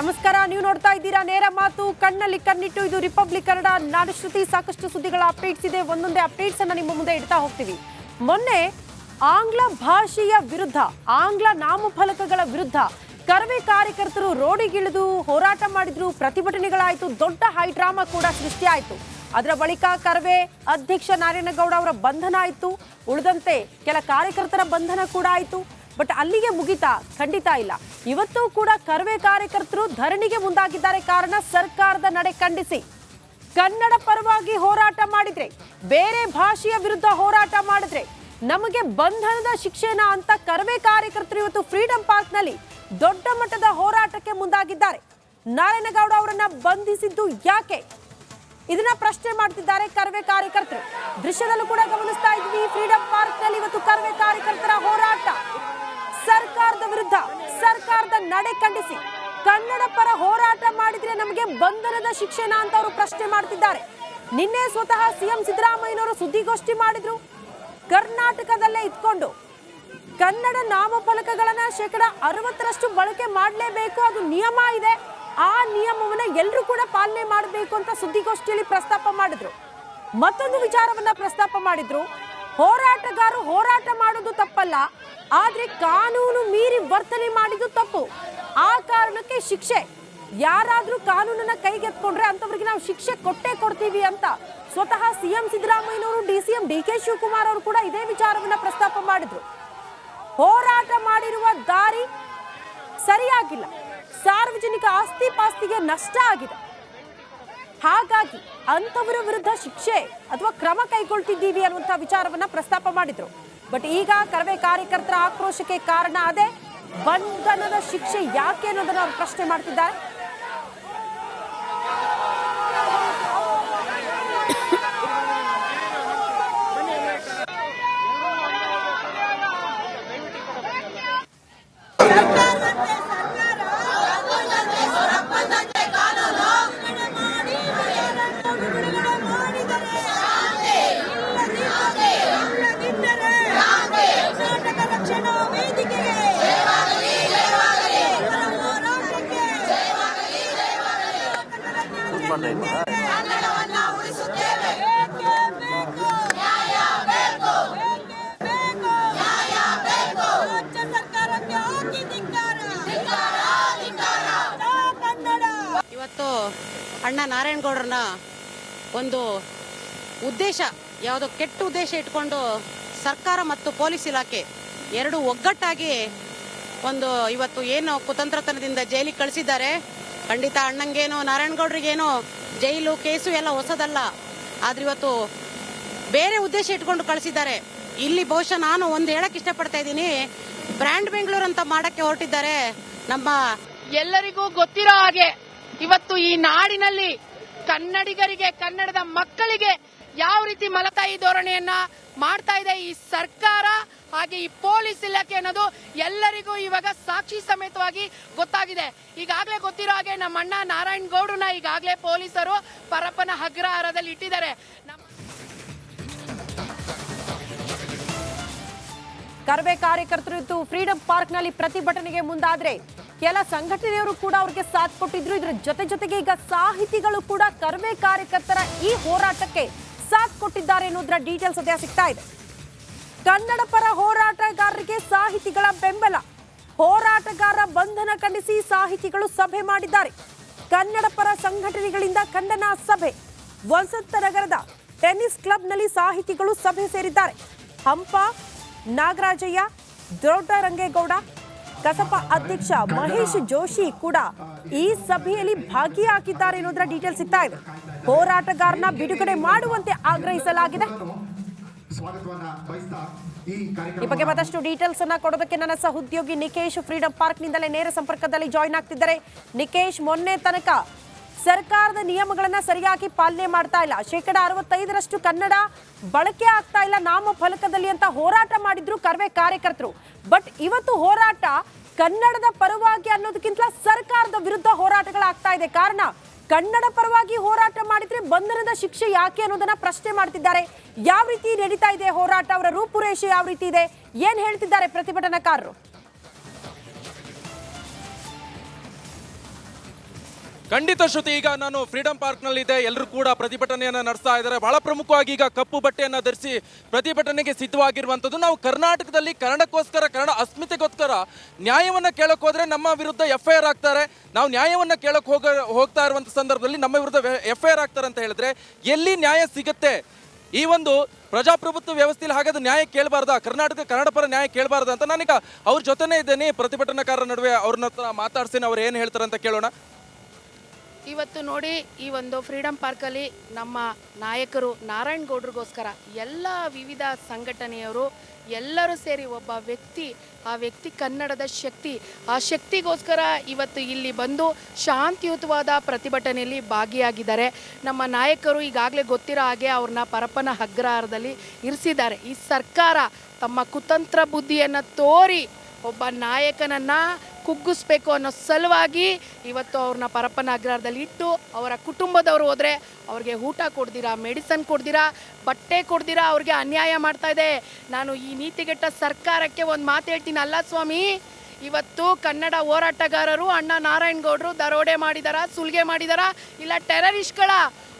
ನಮಸ್ಕಾರ, ನೀವು ನೋಡ್ತಾ ಇದ್ದೀರಾ ನೇರ ಮಾತು ಕಣ್ಣಲ್ಲಿ ಕಣ್ಣಿಟ್ಟು. ಇದು ರಿಪಬ್ಲಿಕ್ ಕನ್ನಡ ನಾಡಶ್ರುತಿ. ಸಾಕಷ್ಟು ಸುದ್ದಿಗಳ ಅಪ್ಡೇಟ್ಸ್ ಇದೆ, ಒಂದೊಂದೇ ಅಪ್ಡೇಟ್ಸ್ ಅನ್ನ ನಿಮ್ಮ ಮುಂದೆ ಇಡ್ತಾ ಹೋಗ್ತೀವಿ. ಮೊನ್ನೆ ಆಂಗ್ಲ ಭಾಷೆಯ ವಿರುದ್ಧ, ಆಂಗ್ಲ ನಾಮಫಲಕಗಳ ವಿರುದ್ಧ ಕರವೇ ಕಾರ್ಯಕರ್ತರು ರೋಡಿಗಿಳಿದು ಹೋರಾಟ ಮಾಡಿದ್ರು, ಪ್ರತಿಭಟನೆಗಳಾಯಿತು, ದೊಡ್ಡ ಹೈ ಡ್ರಾಮಾ ಕೂಡ ಸೃಷ್ಟಿಯಾಯಿತು. ಅದರ ಬಳಿಕ ಕರವೇ ಅಧ್ಯಕ್ಷ ನಾರಾಯಣಗೌಡ ಅವರ ಬಂಧನ ಆಯಿತು, ಉಳಿದಂತೆ ಕೆಲ ಕಾರ್ಯಕರ್ತರ ಬಂಧನ ಕೂಡ ಆಯಿತು. ಬಟ್ ಅಲ್ಲಿಗೆ ಮುಗಿತಾ? ಖಂಡಿತ ಇಲ್ಲ. ಇವತ್ತು ಕೂಡ ಕರವೇ ಕಾರ್ಯಕರ್ತರು ಧರಣಿಗೆ ಮುಂದಾಗಿದ್ದಾರೆ. ಕಾರಣ ಸರ್ಕಾರದ ನಡೆ ಖಂಡಿಸಿ. ಕನ್ನಡ ಪರವಾಗಿ ಹೋರಾಟ ಮಾಡಿದ್ರೆ, ಬೇರೆ ಭಾಷೆಯ ವಿರುದ್ಧ ಹೋರಾಟ ಮಾಡಿದ್ರೆ ನಮಗೆ ಬಂಧನದ ಶಿಕ್ಷೆನ ಅಂತ ಕರವೇ ಕಾರ್ಯಕರ್ತರು ಇವತ್ತು ಫ್ರೀಡಂ ಪಾರ್ಕ್ ನಲ್ಲಿ ದೊಡ್ಡ ಮಟ್ಟದ ಹೋರಾಟಕ್ಕೆ ಮುಂದಾಗಿದ್ದಾರೆ. ನಾರಾಯಣಗೌಡ ಅವರನ್ನ ಬಂಧಿಸಿದ್ದು ಯಾಕೆ, ಇದನ್ನ ಪ್ರಶ್ನೆ ಮಾಡ್ತಿದ್ದಾರೆ ಕರವೇ ಕಾರ್ಯಕರ್ತರು. ದೃಶ್ಯದಲ್ಲೂ ಕೂಡ ಗಮನಿಸ್ತಾ ಇದ್ವಿ, ಫ್ರೀಡಂ ಪಾರ್ಕ್ ನಲ್ಲಿ ಇವತ್ತು ಕರವೇ ಕಾರ್ಯಕರ್ತರ ಹೋರಾಟ. ಸರ್ಕಾರದ ವಿರುದ್ಧ, ಸರ್ಕಾರದ ನಡೆ ಖಂಡಿಸಿ ಕನ್ನಡ ಪರ ಹೋರಾಟ ಮಾಡಿದ್ರೆ ನಮಗೆ ಬಂಧನದ ಶಿಕ್ಷೆನ ಅಂತ ಅವರು ಪ್ರಶ್ನೆ ಮಾಡ್ತಿದ್ದಾರೆ. ನಿನ್ನೆ ಸ್ವತಃ ಸಿಎಂ ಸಿದ್ದರಾಮಯ್ಯನವರು ಸುದ್ದಿಗೋಷ್ಠಿ ಮಾಡಿದ್ರು. ಕರ್ನಾಟಕದಲ್ಲೇ ಇದ್ಕೊಂಡು ಕನ್ನಡ ನಾಮಫಲಕಗಳನ್ನ 60% ಬಳಕೆ ಮಾಡಲೇಬೇಕು, ಅದು ನಿಯಮ ಇದೆ, ಆ ನಿಯಮವನ್ನ ಎಲ್ಲರೂ ಕೂಡ ಪಾಲನೆ ಮಾಡಬೇಕು ಅಂತ ಸುದ್ದಿಗೋಷ್ಠಿಯಲ್ಲಿ ಪ್ರಸ್ತಾಪ ಮಾಡಿದ್ರು. ಮತ್ತೊಂದು ವಿಚಾರವನ್ನ ಪ್ರಸ್ತಾಪ ಮಾಡಿದ್ರು, ಹೋರಾಟಗಾರರು ಹೋರಾಟ ಮಾಡೋದು ತಪ್ಪಲ್ಲ, ಆದ್ರೆ ಕಾನೂನು ಮೀರಿ ವರ್ತನೆ ಮಾಡಿದ್ದು ತಪ್ಪು, ಆ ಕಾರಣಕ್ಕೆ ಶಿಕ್ಷೆ, ಯಾರಾದ್ರೂ ಕಾನೂನನ್ನ ಕೈಗೆತ್ಕೊಂಡ್ರೆ ಅಂತವರಿಗೆ ನಾವು ಶಿಕ್ಷೆ ಕೊಟ್ಟೇ ಕೊಡ್ತೀವಿ ಅಂತ ಸ್ವತಃ ಸಿಎಂ ಸಿದ್ದರಾಮಯ್ಯನವರು, ಡಿಸಿಎಂ ಡಿಕೆ ಶಿವಕುಮಾರ್ ಅವರು ಕೂಡ ಇದೇ ವಿಚಾರವನ್ನ ಪ್ರಸ್ತಾಪ ಮಾಡಿದ್ರು. ಹೋರಾಟ ಮಾಡಿರುವ ದಾರಿ ಸರಿಯಾಗಿಲ್ಲ, ಸಾರ್ವಜನಿಕ ಆಸ್ತಿ ಪಾಸ್ತಿಗೆ ನಷ್ಟ ಆಗಿದೆ, ಹಾಗಾಗಿ ಅಂತವರ ವಿರುದ್ಧ ಶಿಕ್ಷೆ ಅಥವಾ ಕ್ರಮ ಕೈಗೊಳ್ತಿದ್ದೀವಿ ಅನ್ನುವಂಥ ವಿಚಾರವನ್ನ ಪ್ರಸ್ತಾಪ ಮಾಡಿದ್ರು. ಬಟ್ ಈಗ ಕರವೇ ಕಾರ್ಯಕರ್ತರ ಆಕ್ರೋಶಕ್ಕೆ ಕಾರಣ ಅದೇ, ಬಂಧನದ ಶಿಕ್ಷೆ ಯಾಕೆ ಅನ್ನೋದನ್ನ ಅವರು ಪ್ರಶ್ನೆ ಮಾಡ್ತಿದ್ದಾರೆ. ಇವತ್ತು ಅಣ್ಣ ನಾರಾಯಣಗೌಡರನ್ನ ಒಂದು ಉದ್ದೇಶ, ಯಾವುದೋ ಕೆಟ್ಟ ಉದ್ದೇಶ ಇಟ್ಕೊಂಡು ಸರ್ಕಾರ ಮತ್ತು ಪೊಲೀಸ್ ಇಲಾಖೆ ಎರಡು ಒಗ್ಗಟ್ಟಾಗಿ ಒಂದು ಇವತ್ತು ಏನು ಕುತಂತ್ರತನದಿಂದ ಜೈಲಿಗೆ ಕಳಿಸಿದ್ದಾರೆ. ಖಂಡಿತ ಅಣ್ಣಂಗೇನು ನಾರಾಯಣಗೌಡರಿಗೇನು ಜೈಲು ಕೇಸು ಎಲ್ಲ ಹೊಸದಲ್ಲ, ಆದ್ರೆ ಇವತ್ತು ಬೇರೆ ಉದ್ದೇಶ ಇಟ್ಕೊಂಡು ಕಳಿಸಿದ್ದಾರೆ. ಇಲ್ಲಿ ಬಹುಶಃ ನಾನು ಒಂದು ಹೇಳಕ್ ಇಷ್ಟಪಡ್ತಾ ಇದ್ದೀನಿ, ಬ್ರ್ಯಾಂಡ್ ಬೆಂಗಳೂರು ಅಂತ ಮಾಡಕ್ಕೆ ಹೊರಟಿದ್ದಾರೆ. ನಮ್ಮ ಎಲ್ಲರಿಗೂ ಗೊತ್ತಿರೋ ಹಾಗೆ ಇವತ್ತು ಈ ನಾಡಿನಲ್ಲಿ ಕನ್ನಡಿಗರಿಗೆ, ಕನ್ನಡದ ಮಕ್ಕಳಿಗೆ ಯಾವ ರೀತಿ ಮಲತಾಯಿ ಧೋರಣೆಯನ್ನ ಮಾಡ್ತಾ ಇದೆ ಈ ಸರ್ಕಾರ, ಹಾಗೆ ಈ ಪೊಲೀಸ್ ಇಲಾಖೆ ಅನ್ನೋದು ಎಲ್ಲರಿಗೂ ಇವಾಗ ಸಾಕ್ಷಿ ಸಮೇತವಾಗಿ ಗೊತ್ತಾಗಿದೆ. ಈಗಾಗಲೇ ಗೊತ್ತಿರೋ ಹಾಗೆ ನಮ್ಮ ಅಣ್ಣ ನಾರಾಯಣಗೌಡರನ್ನ ಈಗಾಗಲೇ ಪೊಲೀಸರು ಪರಪ್ಪನ ಅಗ್ರಹಾರದಲ್ಲಿ ಇಟ್ಟಿದ್ದಾರೆ. ಕರವೇ ಕಾರ್ಯಕರ್ತರು ಇತ್ತು ಫ್ರೀಡಂ ಪಾರ್ಕ್ ನಲ್ಲಿ ಪ್ರತಿಭಟನೆಗೆ ಮುಂದಾದ್ರೆ ಕೆಲ ಸಂಘಟನೆಯವರು ಕೂಡ ಅವ್ರಿಗೆ ಸಾಥ್ ಕೊಟ್ಟಿದ್ರು. ಇದರ ಜೊತೆಗೆ ಈಗ ಸಾಹಿತಿಗಳು ಕೂಡ ಕರವೇ ಕಾರ್ಯಕರ್ತರ ಈ ಹೋರಾಟಕ್ಕೆ ಸಾಥ್ ಕೊಟ್ಟಿದ್ದಾರೆ ಅನ್ನೋದ್ರ ಡೀಟೇಲ್ಸ್ ಸದ್ಯ ಸಿಗ್ತಾ ಇದೆ. ಕನ್ನಡ ಪರ ಹೋರಾಟಗಾರರಿಗೆ ಸಾಹಿತಿಗಳ ಬೆಂಬಲ, ಹೋರಾಟಗಾರ ಬಂಧನ ಖಂಡಿಸಿ ಸಾಹಿತಿಗಳು ಸಭೆ ಮಾಡಿದ್ದಾರೆ. ಕನ್ನಡ ಪರ ಸಂಘಟನೆಗಳಿಂದ ಖಂಡನಾ ಸಭೆ. ವಸಂತನಗರದ ಟೆನ್ನಿಸ್ ಕ್ಲಬ್ನಲ್ಲಿ ಸಾಹಿತಿಗಳು ಸಭೆ ಸೇರಿದ್ದಾರೆ. ಹಂಪ ನಾಗರಾಜಯ್ಯ, ದೊಡ್ಡರಂಗೇಗೌಡ, ಕಸಪ ಅಧ್ಯಕ್ಷ ಮಹೇಶ್ ಜೋಶಿ ಕೂಡ ಈ ಸಭೆಯಲ್ಲಿ ಭಾಗಿಯಾಗಿದ್ದಾರೆ ಅನ್ನೋದರ ಡೀಟೇಲ್ಸ್ ಸಿಗ್ತಾ ಇದೆ. ಹೋರಾಟಗಾರನ ಬಿಡುಗಡೆ ಮಾಡುವಂತೆ ಆಗ್ರಹಿಸಲಾಗಿದೆ. ಈ ಬಗ್ಗೆ ಮತ್ತಷ್ಟು ಡೀಟೇಲ್ಸ್ ಅನ್ನ ಕೊಡೋದಕ್ಕೆ ನನ್ನ ಸಹೋದ್ಯೋಗಿ ನಿಕೇಶ್ ಫ್ರೀಡಂ ಪಾರ್ಕ್ ನಿಂದಲೇ ನೇರ ಸಂಪರ್ಕದಲ್ಲಿ ಜಾಯಿನ್ ಆಗ್ತಿದ್ದಾರೆ. ನಿಕೇಶ್, ಮೊನ್ನೆ ತನಕ ಸರ್ಕಾರದ ನಿಯಮಗಳನ್ನ ಸರಿಯಾಗಿ ಪಾಲನೆ ಮಾಡ್ತಾ ಇಲ್ಲ, 65% ಕನ್ನಡ ಬಳಕೆ ಆಗ್ತಾ ಇಲ್ಲ ನಾಮಫಲಕದಲ್ಲಿ ಅಂತ ಹೋರಾಟ ಮಾಡಿದ್ರು ಕರವೇ ಕಾರ್ಯಕರ್ತರು. ಬಟ್ ಇವತ್ತು ಹೋರಾಟ ಕನ್ನಡದ ಪರವಾಗಿ ಅನ್ನೋದಕ್ಕಿಂತ ಸರ್ಕಾರದ ವಿರುದ್ಧ ಹೋರಾಟಗಳಾಗ್ತಾ ಇದೆ. ಕಾರಣ ಕನ್ನಡ ಪರವಾಗಿ ಹೋರಾಟ ಮಾಡಿದ್ರೆ ಬಂಧನದ ಶಿಕ್ಷೆ ಯಾಕೆ ಅನ್ನೋದನ್ನ ಪ್ರಶ್ನೆ ಮಾಡ್ತಿದ್ದಾರೆ. ಯಾವ ರೀತಿ ನಡೀತಾ ಇದೆ ಹೋರಾಟ, ಅವರ ರೂಪುರೇಷೆ ಯಾವ ರೀತಿ ಇದೆ, ಏನ್ ಹೇಳ್ತಿದ್ದಾರೆ ಪ್ರತಿಭಟನಾಕಾರರು? ಖಂಡಿತ ಶ್ರುತಿ, ಈಗ ನಾನು ಫ್ರೀಡಂ ಪಾರ್ಕ್ನಲ್ಲಿ ಇದೆ, ಎಲ್ಲರೂ ಕೂಡ ಪ್ರತಿಭಟನೆಯನ್ನು ನಡೆಸ್ತಾ ಇದ್ದಾರೆ. ಬಹಳ ಪ್ರಮುಖವಾಗಿ ಈಗ ಕಪ್ಪು ಬಟ್ಟೆಯನ್ನು ಧರಿಸಿ ಪ್ರತಿಭಟನೆಗೆ ಸಿದ್ಧವಾಗಿರುವಂಥದ್ದು. ನಾವು ಕರ್ನಾಟಕದಲ್ಲಿ ಕನ್ನಡಕ್ಕೋಸ್ಕರ, ಕನ್ನಡ ಅಸ್ಮಿತೆಗೋಸ್ಕರ ನ್ಯಾಯವನ್ನು ಕೇಳಕ್ಕೆ ಹೋದ್ರೆ ನಮ್ಮ ವಿರುದ್ಧ FIR ಆಗ್ತಾರೆ. ನಾವು ನ್ಯಾಯವನ್ನು ಕೇಳಕ್ಕೆ ಹೋಗ್ತಾ ಇರುವಂಥ ಸಂದರ್ಭದಲ್ಲಿ ನಮ್ಮ ವಿರುದ್ಧ FIR ಆಗ್ತಾರೆ ಅಂತ ಹೇಳಿದ್ರೆ ಎಲ್ಲಿ ನ್ಯಾಯ ಸಿಗುತ್ತೆ? ಈ ಒಂದು ಪ್ರಜಾಪ್ರಭುತ್ವ ವ್ಯವಸ್ಥೆಯಲ್ಲಿ ಹಾಗಾದ್ರೆ ನ್ಯಾಯ ಕೇಳಬಾರ್ದ? ಕರ್ನಾಟಕ ಕನ್ನಡ ಪರ ನ್ಯಾಯ ಕೇಳಬಾರ್ದ ಅಂತ ನಾನೀಗ ಅವ್ರ ಜೊತೆನೇ ಇದ್ದೇನೆ. ಪ್ರತಿಭಟನಾಕಾರರ ನಡುವೆ ಅವ್ರನ್ನ ಹತ್ರ ಮಾತಾಡ್ತೀನಿ, ಅವ್ರು ಏನು ಹೇಳ್ತಾರೆ ಅಂತ ಕೇಳೋಣ. ಇವತ್ತು ನೋಡಿ, ಈ ಒಂದು ಫ್ರೀಡಂ ಪಾರ್ಕಲ್ಲಿ ನಮ್ಮ ನಾಯಕರು ನಾರಾಯಣಗೌಡ್ರಿಗೋಸ್ಕರ ಎಲ್ಲ ವಿವಿಧ ಸಂಘಟನೆಯವರು ಎಲ್ಲರೂ ಸೇರಿ ಒಬ್ಬ ವ್ಯಕ್ತಿ, ಆ ವ್ಯಕ್ತಿ ಕನ್ನಡದ ಶಕ್ತಿ, ಆ ಶಕ್ತಿಗೋಸ್ಕರ ಇವತ್ತು ಇಲ್ಲಿ ಬಂದು ಶಾಂತಿಯುತವಾದ ಪ್ರತಿಭಟನೆಯಲ್ಲಿ ಭಾಗಿಯಾಗಿದ್ದಾರೆ. ನಮ್ಮ ನಾಯಕರು ಈಗಾಗಲೇ ಗೊತ್ತಿರೋ ಹಾಗೆ ಅವ್ರನ್ನ ಪರಪ್ಪನ ಅಗ್ರಹಾರದಲ್ಲಿ ಇರಿಸಿದ್ದಾರೆ. ಈ ಸರ್ಕಾರ ತಮ್ಮ ಕುತಂತ್ರ ಬುದ್ಧಿಯನ್ನು ತೋರಿ ಒಬ್ಬ ನಾಯಕನನ್ನು ಕುಗ್ಗಿಸ್ಬೇಕು ಅನ್ನೋ ಸಲುವಾಗಿ ಇವತ್ತು ಅವ್ರನ್ನ ಪರಪ್ಪನ ಅಗ್ರಹಾರದಲ್ಲಿ ಇಟ್ಟು ಅವರ ಕುಟುಂಬದವರು ಹೋದರೆ ಅವ್ರಿಗೆ ಊಟ ಕೊಡ್ದಿರಾ, ಮೆಡಿಸನ್ ಕೊಡ್ದಿರಾ, ಬಟ್ಟೆ ಕೊಡ್ದಿರಾ ಅವ್ರಿಗೆ ಅನ್ಯಾಯ ಮಾಡ್ತಾ ಇದೆ. ನಾನು ಈ ನೀತಿಗೆಟ್ಟ ಸರ್ಕಾರಕ್ಕೆ ಒಂದು ಮಾತು ಹೇಳ್ತೀನಿ, ಅಲ್ಲ ಸ್ವಾಮಿ, ಇವತ್ತು ಕನ್ನಡ ಹೋರಾಟಗಾರರು ಅಣ್ಣ ನಾರಾಯಣಗೌಡರು ದರೋಡೆ ಮಾಡಿದಾರ, ಸುಲಿಗೆ ಮಾಡಿದಾರ, ಇಲ್ಲ ಟೆರರಿಸ್ಟ್ಗಳ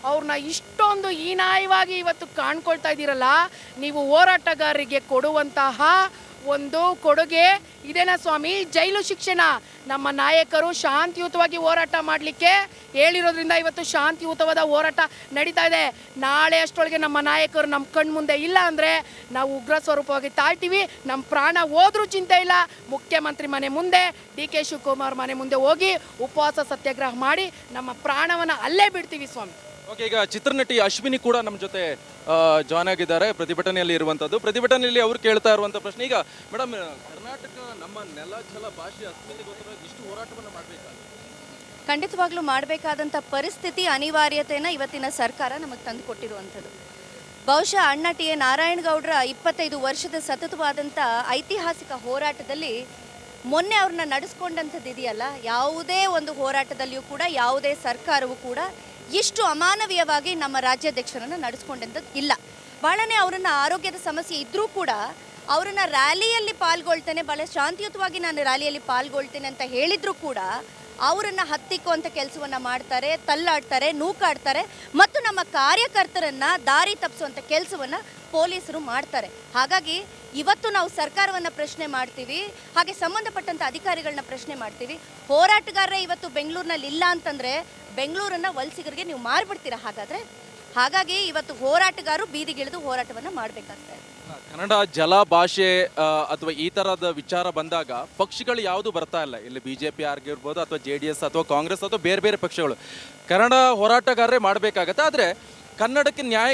ಅವ್ರನ್ನ ಇಷ್ಟೊಂದು ಹೀನಾಯವಾಗಿ ಇವತ್ತು ಕಾಣ್ಕೊಳ್ತಾ ಇದ್ದೀರಲ್ಲ. ನೀವು ಹೋರಾಟಗಾರರಿಗೆ ಕೊಡುವಂತಹ ಒಂದು ಕೊಡುಗೆ ಇದೇನಾ ಸ್ವಾಮಿ? ಜೈಲು ಶಿಕ್ಷಣ. ನಮ್ಮ ನಾಯಕರು ಶಾಂತಿಯುತವಾಗಿ ಹೋರಾಟ ಮಾಡಲಿಕ್ಕೆ ಹೇಳಿರೋದ್ರಿಂದ ಇವತ್ತು ಶಾಂತಿಯುತವಾದ ಹೋರಾಟ ನಡೀತಾ ಇದೆ. ನಾಳೆ ಅಷ್ಟೊಳಗೆ ನಮ್ಮ ನಾಯಕರು ನಮ್ಮ ಕಣ್ಣು ಮುಂದೆ ಇಲ್ಲ ಅಂದರೆ ನಾವು ಉಗ್ರ ಸ್ವರೂಪವಾಗಿ ತಾಳ್ತೀವಿ. ನಮ್ಮ ಪ್ರಾಣ ಹೋದ್ರೂ ಚಿಂತೆ ಇಲ್ಲ. ಮುಖ್ಯಮಂತ್ರಿ ಮನೆ ಮುಂದೆ, DK ಶಿವಕುಮಾರ್ ಮನೆ ಮುಂದೆ ಹೋಗಿ ಉಪವಾಸ ಸತ್ಯಾಗ್ರಹ ಮಾಡಿ ನಮ್ಮ ಪ್ರಾಣವನ್ನು ಅಲ್ಲೇ ಬಿಡ್ತೀವಿ ಸ್ವಾಮಿ. ಓಕೆ, ಈಗ ಚಿತ್ರನಟಿ ಅಶ್ವಿನಿ ಕೂಡ ನಮ್ಮ ಜೊತೆ ಜಾಯ್ನ್ ಆಗಿದ್ದಾರೆ ಪ್ರತಿಭಟನೆಯಲ್ಲಿ ಇರುವಂಥದ್ದು. ಪ್ರತಿಭಟನೆಯಲ್ಲಿ ಅವ್ರು ಕೇಳ್ತಾ ಇರುವಂಥ ಪ್ರಶ್ನೆ, ಈಗ ಮೇಡಮ್, ಕರ್ನಾಟಕ ನಮ್ಮ ನೆಲ, ಛಲ, ಭಾಷೆ, ಅಸ್ಮಿತೆಗೋಸ್ಕರ ಇಷ್ಟು ಹೋರಾಟವನ್ನು ಮಾಡಬೇಕಾದ್ರೆ ಖಂಡಿತವಾಗ್ಲೂ ಮಾಡಬೇಕಾದಂಥ ಪರಿಸ್ಥಿತಿ, ಅನಿವಾರ್ಯತೆಯನ್ನು ಇವತ್ತಿನ ಸರ್ಕಾರ ನಮಗೆ ತಂದು ಕೊಟ್ಟಿರುವಂಥದ್ದು. ಬಹುಶಃ ಅಣ್ಣ TA ನಾರಾಯಣಗೌಡರ 25 ವರ್ಷದ ಸತತವಾದಂಥ ಐತಿಹಾಸಿಕ ಹೋರಾಟದಲ್ಲಿ ಮೊನ್ನೆ ಅವ್ರನ್ನ ನಡೆಸ್ಕೊಂಡಂಥದ್ದು ಇದೆಯಲ್ಲ, ಯಾವುದೇ ಒಂದು ಹೋರಾಟದಲ್ಲಿಯೂ ಕೂಡ ಯಾವುದೇ ಸರ್ಕಾರವೂ ಕೂಡ ಇಷ್ಟು ಅಮಾನವೀಯವಾಗಿ ನಮ್ಮ ರಾಜ್ಯಾಧ್ಯಕ್ಷರನ್ನು ನಡೆಸ್ಕೊಂಡಂಥದ್ದು ಇಲ್ಲ. ಭಾಳನೇ ಅವರನ್ನು ಆರೋಗ್ಯದ ಸಮಸ್ಯೆ ಇದ್ದರೂ ಕೂಡ ಅವರನ್ನು ರ್ಯಾಲಿಯಲ್ಲಿ ಪಾಲ್ಗೊಳ್ತೇನೆ, ಭಾಳ ಶಾಂತಿಯುತವಾಗಿ ನಾನು ರ್ಯಾಲಿಯಲ್ಲಿ ಪಾಲ್ಗೊಳ್ತೇನೆ ಅಂತ ಹೇಳಿದರೂ ಕೂಡ ಅವರನ್ನು ಹತ್ತಿಕ್ಕುವಂಥ ಕೆಲಸವನ್ನು ಮಾಡ್ತಾರೆ, ತಳ್ಳಾಡ್ತಾರೆ, ನೂಕಾಡ್ತಾರೆ ಮತ್ತು ನಮ್ಮ ಕಾರ್ಯಕರ್ತರನ್ನು ದಾರಿ ತಪ್ಪಿಸುವಂಥ ಕೆಲಸವನ್ನು ಪೊಲೀಸರು ಮಾಡ್ತಾರೆ. ಹಾಗಾಗಿ ಇವತ್ತು ನಾವು ಸರ್ಕಾರವನ್ನು ಪ್ರಶ್ನೆ ಮಾಡ್ತೀವಿ, ಹಾಗೆ ಸಂಬಂಧಪಟ್ಟಂಥ ಅಧಿಕಾರಿಗಳನ್ನ ಪ್ರಶ್ನೆ ಮಾಡ್ತೀವಿ. ಹೋರಾಟಗಾರರೇ ಇವತ್ತು ಬೆಂಗಳೂರಿನಲ್ಲಿ ಇಲ್ಲ ಅಂತಂದರೆ ಬೆಂಗಳೂರನ್ನು ವಲಸಿಗರಿಗೆ ನೀವು ಮಾರ್ಬಿಡ್ತೀರಾ ಹಾಗಾದರೆ? ಹಾಗಾಗಿ ಇವತ್ತು ಹೋರಾಟಗಾರರು ಬೀದಿಗಿಳಿದು ಹೋರಾಟವನ್ನು ಮಾಡಬೇಕಾಗ್ತದೆ. ಕನ್ನಡ ಜಲ, ಭಾಷೆ ಅಥವಾ ಈ ಥರದ ವಿಚಾರ ಬಂದಾಗ ಪಕ್ಷಗಳು ಯಾವುದು ಬರ್ತಾ ಇಲ್ಲ. ಇಲ್ಲಿ BJP ಆಗಿರ್ಬೋದು ಅಥವಾ JDS ಅಥವಾ ಕಾಂಗ್ರೆಸ್ ಅಥವಾ ಬೇರೆ ಬೇರೆ ಪಕ್ಷಗಳು. ಕನ್ನಡ ಹೋರಾಟಗಾರರೇ ಮಾಡಬೇಕಾಗತ್ತೆ. ಆದರೆ ಕನ್ನಡಕ್ಕೆ ನ್ಯಾಯ